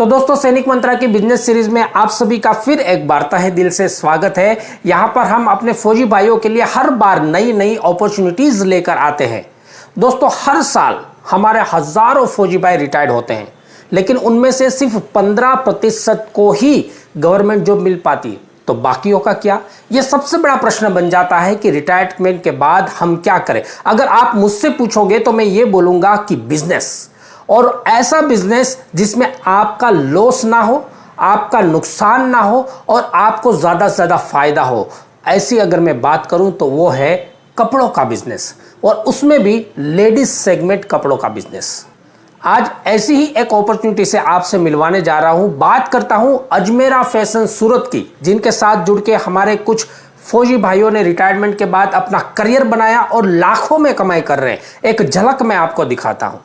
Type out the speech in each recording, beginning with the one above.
तो दोस्तों, सैनिक मंत्रा की बिजनेस सीरीज में आप सभी का फिर एक बार तहे दिल से स्वागत है। यहां पर हम अपने फौजी भाइयों के लिए हर बार नई नई अपॉर्चुनिटीज लेकर आते हैं। दोस्तों, हर साल हमारे हजारों फौजी भाई रिटायर्ड होते हैं, लेकिन उनमें से सिर्फ 15% को ही गवर्नमेंट जॉब मिल पाती। तो बाकियों का क्या? यह सबसे बड़ा प्रश्न बन जाता है कि रिटायरमेंट के बाद हम क्या करें। अगर आप मुझसे पूछोगे तो मैं ये बोलूंगा कि बिजनेस, और ऐसा बिजनेस जिसमें आपका लॉस ना हो, आपका नुकसान ना हो और आपको ज्यादा से ज्यादा फायदा हो। ऐसी अगर मैं बात करूं तो वो है कपड़ों का बिजनेस, और उसमें भी लेडीज सेगमेंट कपड़ों का बिजनेस। आज ऐसी ही एक अपॉर्चुनिटी से आपसे मिलवाने जा रहा हूं। बात करता हूं अजमेरा फैशन सूरत की, जिनके साथ जुड़ के हमारे कुछ फौजी भाइयों ने रिटायरमेंट के बाद अपना करियर बनाया और लाखों में कमाई कर रहे हैं। एक झलक मैं आपको दिखाता हूं।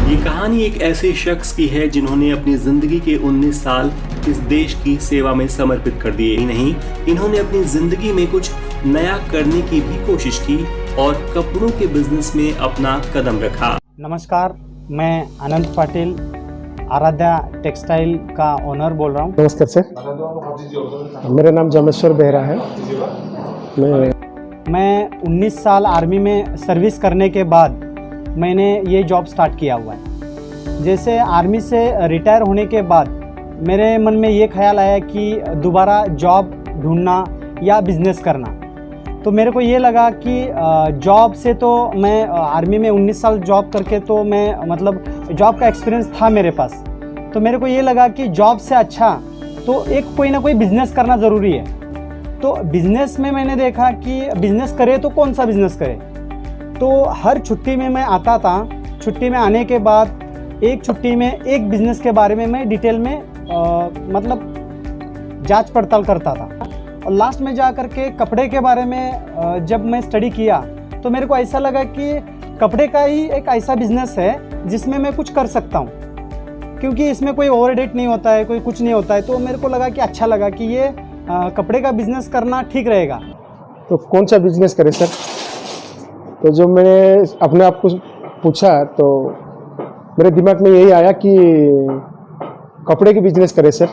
ये कहानी एक ऐसे शख्स की है जिन्होंने अपनी जिंदगी के 19 साल इस देश की सेवा में समर्पित कर दिए। ही नहीं, इन्होंने अपनी जिंदगी में कुछ नया करने की भी कोशिश की और कपड़ों के बिजनेस में अपना कदम रखा। नमस्कार, मैं अनंत पाटिल, आराध्या टेक्सटाइल का ओनर बोल रहा हूँ। नमस्कार सर, मेरा नाम जमेश्वर बेहरा है। मैं 19 साल आर्मी में सर्विस करने के बाद मैंने ये जॉब स्टार्ट किया हुआ है। जैसे आर्मी से रिटायर होने के बाद मेरे मन में ये ख्याल आया कि दोबारा जॉब ढूंढना या बिज़नेस करना। तो मेरे को ये लगा कि जॉब से तो मैं आर्मी में 19 साल जॉब करके तो मैं मतलब जॉब का एक्सपीरियंस था मेरे पास। तो मेरे को ये लगा कि जॉब से अच्छा तो एक कोई ना कोई बिज़नेस करना ज़रूरी है। तो बिज़नेस में मैंने देखा कि बिज़नेस करे तो कौन सा बिज़नेस करे। तो हर छुट्टी में मैं आता था। छुट्टी में आने के बाद एक छुट्टी में एक बिज़नेस के बारे में मैं डिटेल में मतलब जांच पड़ताल करता था। और लास्ट में जा कर के कपड़े के बारे में जब मैं स्टडी किया तो मेरे को ऐसा लगा कि कपड़े का ही एक ऐसा बिज़नेस है जिसमें मैं कुछ कर सकता हूँ, क्योंकि इसमें कोई ओवरडेट नहीं होता है, कोई कुछ नहीं होता है। तो मेरे को लगा कि अच्छा लगा कि ये कपड़े का बिज़नेस करना ठीक रहेगा। तो कौन सा बिजनेस करें सर? तो जब मैंने अपने आप को पूछा तो मेरे दिमाग में यही आया कि कपड़े की बिजनेस करें सर।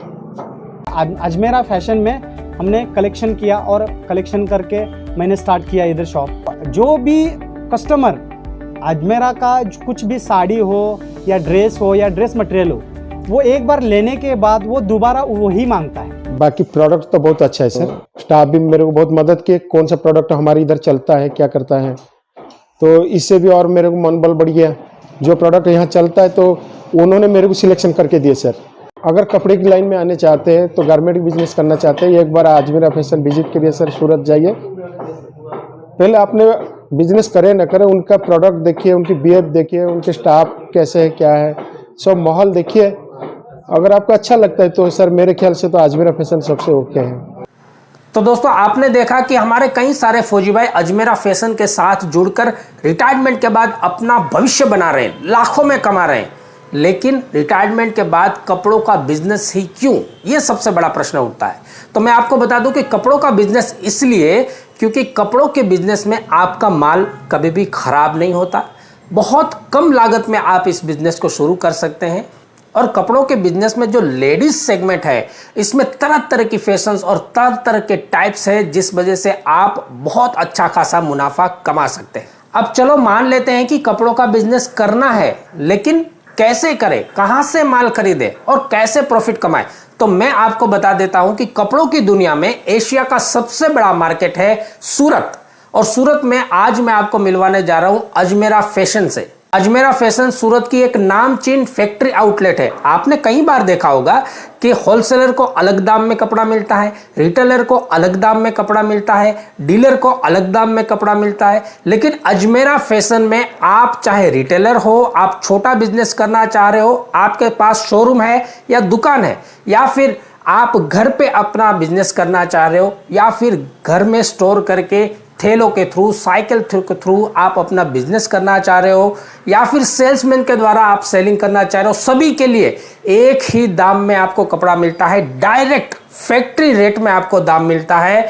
अजमेरा फैशन में हमने कलेक्शन किया और कलेक्शन करके मैंने स्टार्ट किया इधर शॉप। जो भी कस्टमर अजमेरा का कुछ भी साड़ी हो या ड्रेस हो या ड्रेस मटेरियल हो, वो एक बार लेने के बाद वो दोबारा वही मांगता है। बाकी प्रोडक्ट तो बहुत अच्छा है सर। स्टाफ भी मेरे को बहुत मदद किए, कौन सा प्रोडक्ट हमारे इधर चलता है, क्या करता है। तो इससे भी और मेरे को मनोबल बढ़ गया। जो प्रोडक्ट यहाँ चलता है तो उन्होंने मेरे को सिलेक्शन करके दिए सर। अगर कपड़े की लाइन में आने चाहते हैं तो गारमेंट बिजनेस करना चाहते हैं, एक बार अजमेरा फैशन विजिट करिए सर, सूरत जाइए। पहले आपने बिजनेस करें न करें, उनका प्रोडक्ट देखिए, उनकी बिहेव देखिए, उनके स्टाफ कैसे है, क्या है, सब माहौल देखिए। अगर आपको अच्छा लगता है तो सर मेरे ख्याल से तो अजमेरा फैशन सबसे ओके है। तो दोस्तों, आपने देखा कि हमारे कई सारे फौजी भाई अजमेरा फैशन के साथ जुड़कर रिटायरमेंट के बाद अपना भविष्य बना रहे हैं, लाखों में कमा रहे हैं। लेकिन रिटायरमेंट के बाद कपड़ों का बिजनेस ही क्यों, यह सबसे बड़ा प्रश्न उठता है। तो मैं आपको बता दूं कि कपड़ों का बिजनेस इसलिए क्योंकि कपड़ों के बिजनेस में आपका माल कभी भी खराब नहीं होता। बहुत कम लागत में आप इस बिजनेस को शुरू कर सकते हैं। और कपड़ों के बिजनेस में जो लेडीज सेगमेंट है, इसमें तरह तरह की फैशंस और तरह तरह के टाइप्स है, जिस वजह से आप बहुत अच्छा खासा मुनाफा कमा सकते हैं। अब चलो मान लेते हैं कि कपड़ों का बिजनेस करना है, लेकिन कैसे करें, कहां से माल खरीदे और कैसे प्रॉफिट कमाए। तो मैं आपको बता देता हूं कि कपड़ों की दुनिया में एशिया का सबसे बड़ा मार्केट है सूरत। और सूरत में आज मैं आपको मिलवाने जा रहा हूं अजमेरा फैशन से। अजमेरा फैशन सूरत की एक नामचीन फैक्ट्री आउटलेट है। आपने कई बार देखा होगा कि होलसेलर को अलग दाम में कपड़ा मिलता है, रिटेलर को अलग दाम में कपड़ा मिलता है, डीलर को अलग दाम में कपड़ा मिलता है। लेकिन अजमेरा फैशन में आप चाहे रिटेलर हो, आप छोटा बिजनेस करना चाह रहे हो, आपके पास शोरूम है या दुकान है, या फिर आप घर पे अपना बिजनेस करना चाह रहे हो, या फिर घर में स्टोर करके ठेलों के थ्रू, साइकिल के थ्रू आप अपना बिजनेस करना चाह रहे हो, या फिर सेल्समैन के द्वारा आप सेलिंग करना चाह रहे हो, सभी के लिए एक ही दाम में आपको कपड़ा मिलता है। डायरेक्ट फैक्ट्री रेट में आपको दाम मिलता है,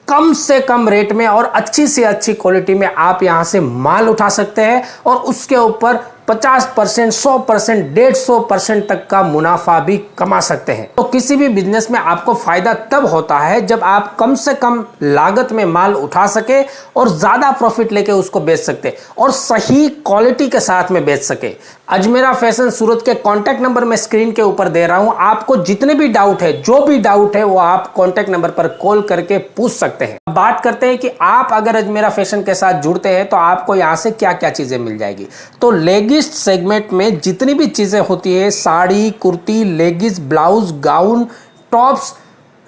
कम से कम रेट में और अच्छी से अच्छी क्वालिटी में आप यहां से माल उठा सकते हैं और उसके ऊपर 50%, 100%, 150% तक का मुनाफा भी कमा सकते हैं। तो किसी भी बिजनेस में आपको फायदा तब होता है जब आप कम से कम लागत में माल उठा सके और ज्यादा प्रॉफिट लेके उसको बेच सकते और सही क्वालिटी के साथ में बेच सके। अजमेरा फैशन सूरत के कांटेक्ट नंबर मैं स्क्रीन के ऊपर दे रहा हूं। आपको जितने भी डाउट है, जो भी डाउट है, वो आप कांटेक्ट नंबर पर कॉल करके पूछ सकते हैं। बात करते हैं कि आप अगर अजमेरा फैशन के साथ जुड़ते हैं तो आपको यहां से क्या क्या चीजें मिल जाएगी। तो लेगिस्ट सेगमेंट में जितनी भी चीजें होती है, sari, kurti, leggings, blouse, gown, tops,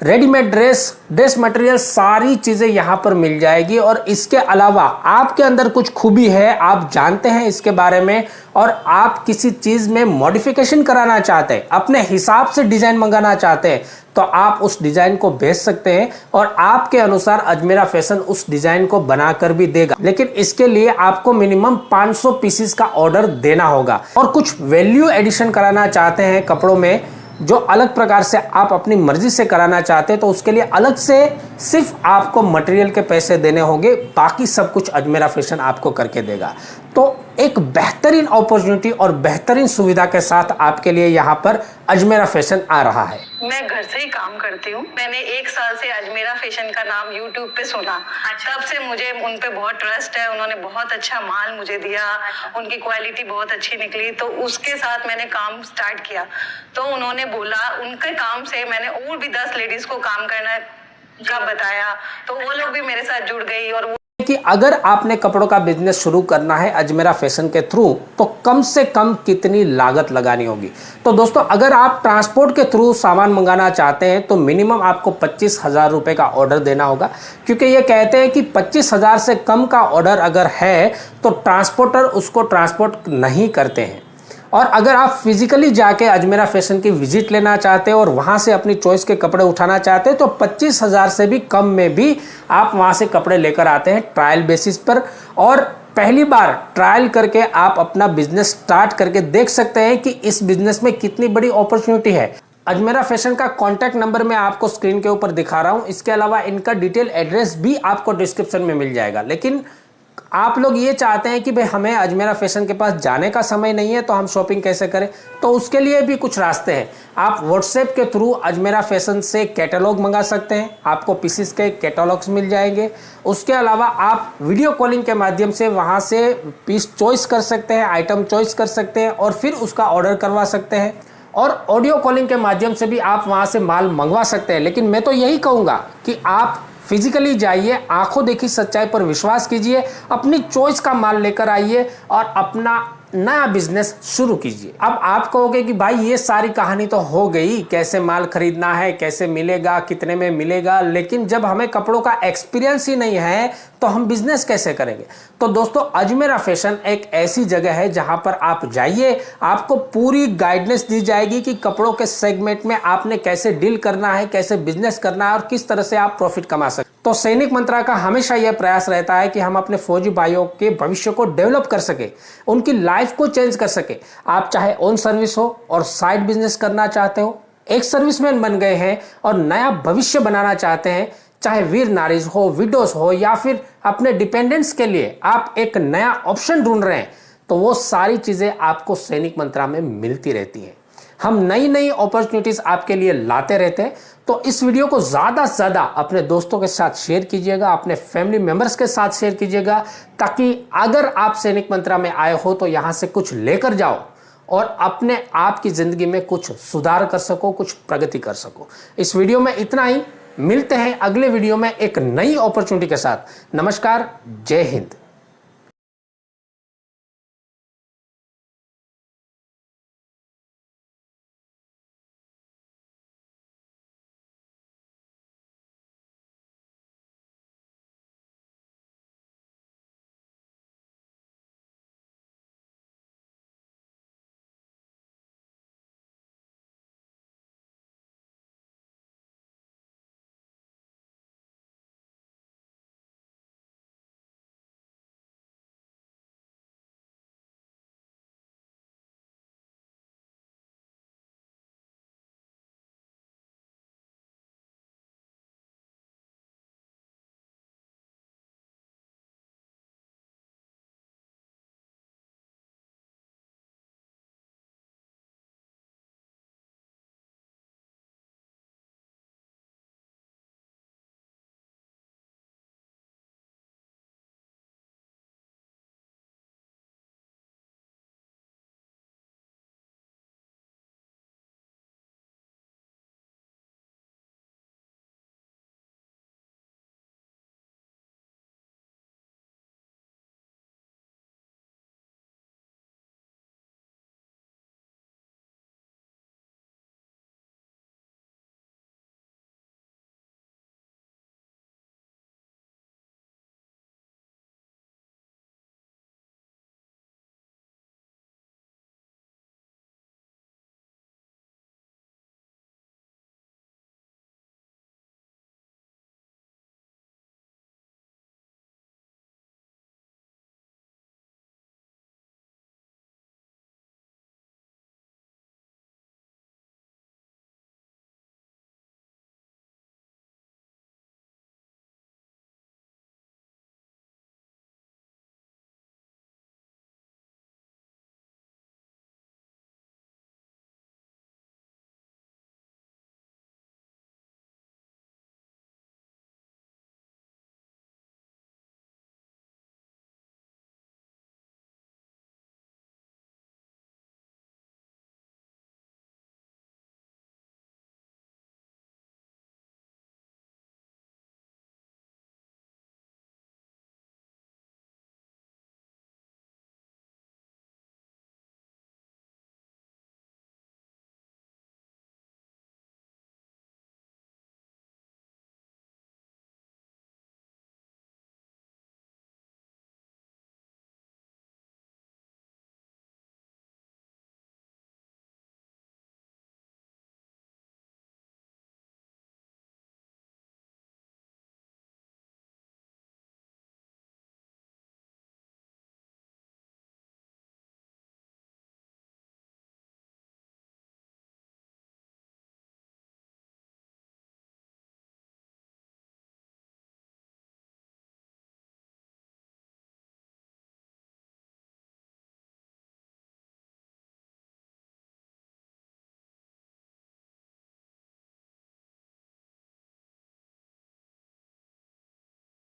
readymade dress material, सारी चीजें यहां पर मिल जाएगी। और इसके अलावा आपके अंदर कुछ खूबी है, आप जानते हैं इसके बारे में, और आप किसी चीज में मॉडिफिकेशन कराना चाहते हैं, अपने हिसाब से डिजाइन मंगाना चाहते हैं, तो आप उस डिजाइन को भेज सकते हैं और आपके अनुसार अजमेरा फैशन उस डिजाइन को बनाकर भी देगा। लेकिन इसके लिए आपको मिनिमम 500 पीसेस का ऑर्डर देना होगा। और कुछ वैल्यू एडिशन कराना चाहते हैं कपड़ों में, जो अलग प्रकार से आप अपनी मर्जी से कराना चाहते हैं, तो उसके लिए अलग से सिर्फ आपको मटेरियल के पैसे देने होंगे, बाकी सब कुछ अजमेरा फैशन आपको करके देगा। तो एक बेहतरीन अपॉर्चुनिटी और बेहतरीन सुविधा के साथ आपके लिए यहाँ पर अजमेरा फैशन आ रहा है। मैं घर से ही काम करती हूँ। मैंने 1 साल से अजमेरा फैशन का नाम यूट्यूब पे सुना। तब से मुझे उन पे बहुत ट्रस्ट है। उन्होंने बहुत अच्छा माल मुझे दिया, उनकी क्वालिटी बहुत अच्छी निकली, तो उसके साथ मैंने काम स्टार्ट किया। तो उन्होंने बोला, उनके काम से मैंने और भी 10 लेडीज को काम करना का बताया, तो वो लोग भी मेरे साथ जुड़ गई। और कि अगर आपने कपड़ों का बिजनेस शुरू करना है अजमेरा फैशन के थ्रू, तो कम से कम कितनी लागत लगानी होगी। तो दोस्तों, अगर आप ट्रांसपोर्ट के थ्रू सामान मंगाना चाहते हैं तो मिनिमम आपको 25,000 रुपए का ऑर्डर देना होगा, क्योंकि ये कहते हैं कि 25,000 से कम का ऑर्डर अगर है तो ट्रांसपोर्टर उसको ट्रांसपोर्ट नहीं करते हैं। और अगर आप फिजिकली जाके अजमेरा फैशन की विजिट लेना चाहते हैं और वहां से अपनी चॉइस के कपड़े उठाना चाहते हैं तो 25,000 से भी कम में भी आप वहां से कपड़े लेकर आते हैं ट्रायल बेसिस पर। और पहली बार ट्रायल करके आप अपना बिजनेस स्टार्ट करके देख सकते हैं कि इस बिजनेस में कितनी बड़ी अपॉर्चुनिटी है। अजमेरा फैशन का कॉन्टैक्ट नंबर मैं आपको स्क्रीन के ऊपर दिखा रहा हूं। इसके अलावा इनका डिटेल एड्रेस भी आपको डिस्क्रिप्शन में मिल जाएगा। लेकिन आप लोग ये चाहते हैं कि भाई हमें अजमेरा फैशन के पास जाने का समय नहीं है, तो हम शॉपिंग कैसे करें, तो उसके लिए भी कुछ रास्ते हैं। आप व्हाट्सएप के थ्रू अजमेरा फैशन से कैटलॉग मंगा सकते हैं, आपको पीसेस के कैटलॉग्स मिल जाएंगे। उसके अलावा आप वीडियो कॉलिंग के माध्यम से वहां से पीस चॉइस कर सकते हैं, आइटम चॉइस कर सकते हैं और फिर उसका ऑर्डर करवा सकते हैं। और ऑडियो कॉलिंग के माध्यम से भी आप वहां से माल मंगवा सकते हैं। लेकिन मैं तो यही कहूँगा कि आप फिजिकली जाइए, आंखों देखी सच्चाई पर विश्वास कीजिए, अपनी चॉइस का माल लेकर आइए और अपना नया बिजनेस शुरू कीजिए। अब आप कहोगे कि भाई ये सारी कहानी तो हो गई, कैसे माल खरीदना है, कैसे मिलेगा, कितने में मिलेगा, लेकिन जब हमें कपड़ों का एक्सपीरियंस ही नहीं है तो हम बिजनेस कैसे करेंगे। तो दोस्तों, अजमेरा फैशन एक ऐसी जगह है जहां पर आप जाइए, आपको पूरी गाइडेंस दी जाएगी कि कपड़ों के सेगमेंट में आपने कैसे डील करना है, कैसे बिजनेस करना है और किस तरह से आप प्रॉफिट कमा सकते। तो सैनिक मंत्रा का हमेशा यह प्रयास रहता है कि हम अपने फौजी भाइयों के भविष्य को डेवलप कर सके, उनकी लाइफ को चेंज कर सके। आप चाहे ओन सर्विस हो और साइड बिजनेस करना चाहते हो, एक सर्विसमैन बन गए हैं और नया भविष्य बनाना चाहते हैं, चाहे वीर नारीज हो, विडोज हो, या फिर अपने डिपेंडेंट्स के लिए आप एक नया ऑप्शन ढूंढ रहे हैं, तो वो सारी चीजें आपको सैनिक मंत्रा में मिलती रहती हैं। हम नई नई अपॉर्चुनिटीज आपके लिए लाते रहते हैं। तो इस वीडियो को ज़्यादा से ज़्यादा अपने दोस्तों के साथ शेयर कीजिएगा, अपने फैमिली मेंबर्स के साथ शेयर कीजिएगा, ताकि अगर आप सैनिक मंत्रा में आए हो तो यहाँ से कुछ लेकर जाओ और अपने आप की ज़िंदगी में कुछ सुधार कर सको, कुछ प्रगति कर सको। इस वीडियो में इतना ही। मिलते हैं अगले वीडियो में एक नई अपॉर्चुनिटी के साथ। नमस्कार, जय हिंद।